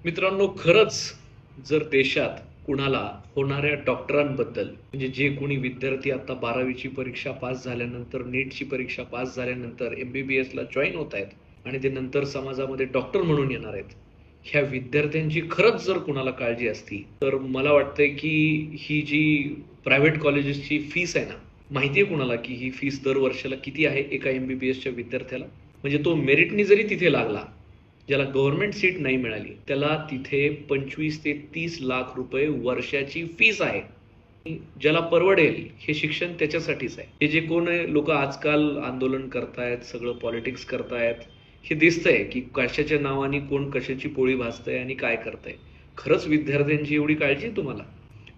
मित्रांनो, खरंच जर देशात कुणाला होणाऱ्या डॉक्टरांबद्दल म्हणजे जे कोणी विद्यार्थी आता 12वीची परीक्षा पास झाल्यानंतर नीटची परीक्षा पास झाल्यानंतर MBBSला जॉईन होत आहेत आणि ते नंतर समाजामध्ये डॉक्टर म्हणून येणार आहेत, ह्या विद्यार्थ्यांची खरंच जर कुणाला काळजी असती तर मला वाटतंय की ही जी प्रायव्हेट कॉलेजेसची फीस आहे ना, माहिती आहे कुणाला की ही फीस दर वर्षाला किती आहे एका MBBSच्या विद्यार्थ्याला? म्हणजे तो मेरिटनी जरी तिथे लागला, ज्याला गव्हर्नमेंट सीट नाही मिळाली, त्याला तिथे 25 ते 30 लाख रुपये वर्षाची फीस आहे. ज्याला परवडेल हे शिक्षण त्याच्यासाठीच आहे. हे जे कोण लोक आजकाल आंदोलन करतायत, सगळं पॉलिटिक्स करतायत, हे दिसतंय की कशाच्या नावाने कोण कशाची पोळी भाजतंय आणि काय करतंय. खरंच विद्यार्थ्यांची एवढी काळजी आहे तुम्हाला?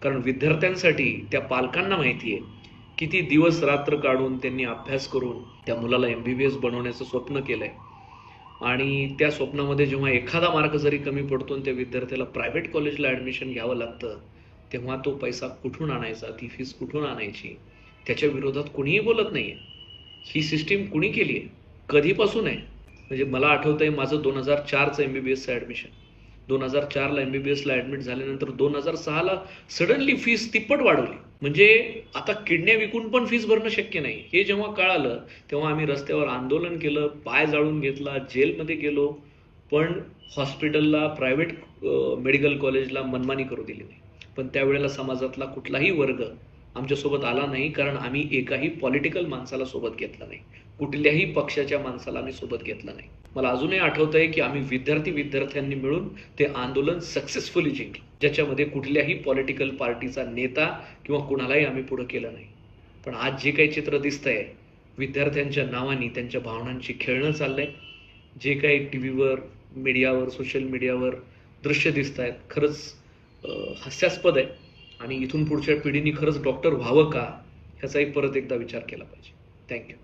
कारण विद्यार्थ्यांसाठी त्या पालकांना माहिती आहे किती दिवस रात्र काढून त्यांनी अभ्यास करून त्या मुलाला MBBS बनवण्याचं स्वप्न केलंय आणि त्या स्वप्नामध्ये जेव्हा एखादा मार्क जरी कमी पडतो आणि त्या विद्यार्थ्याला प्रायव्हेट कॉलेजला ॲडमिशन घ्यावं लागतं, तेव्हा तो पैसा कुठून आणायचा, ती फीस कुठून आणायची, त्याच्या विरोधात कुणीही बोलत नाहीये. ही सिस्टीम कुणी केली आहे, कधीपासून आहे? म्हणजे मला आठवतंय माझं 2004चं MBBSचं ॲडमिशन. 2004ला MBBSला ॲडमिट झाल्यानंतर 2006ला सडनली फीस तिप्पट वाढवली. म्हणजे आता किडन्या विकून पण फीस भरणं शक्य नाही, हे जेव्हा कळालं तेव्हा आम्ही रस्त्यावर आंदोलन केलं, पाय जाळून घेतला, जेलमध्ये गेलो, पण हॉस्पिटलला प्रायव्हेट मेडिकल कॉलेजला मनमानी करू दिली नाही. पण त्यावेळेला समाजातला कुठलाही वर्ग आमच्यासोबत आला नाही, कारण आम्ही एकाही पॉलिटिकल माणसाला सोबत घेतलं नाही, कुठल्याही पक्षाच्या माणसाला आम्ही सोबत घेतलं नाही. मला अजूनही आठवतंय की आम्ही विद्यार्थ्यांनी मिळून ते आंदोलन सक्सेसफुली जिंकलं, ज्याच्यामध्ये कुठल्याही पॉलिटिकल पार्टीचा नेता किंवा कुणालाही आम्ही पुढे केलं नाही. पण आज जे काही चित्र दिसतंय, विद्यार्थ्यांच्या नावाने त्यांच्या भावनांची खेळणं चाललंय. जे काही टीव्हीवर, मीडियावर, सोशल मीडियावर दृश्य दिसत आहेत, खरंच हास्यास्पद आहे. आणि इथून पुढच्या पिढीने खरंच डॉक्टर व्हावं का, ह्याचाही परत एकदा विचार केला पाहिजे. थँक्यू.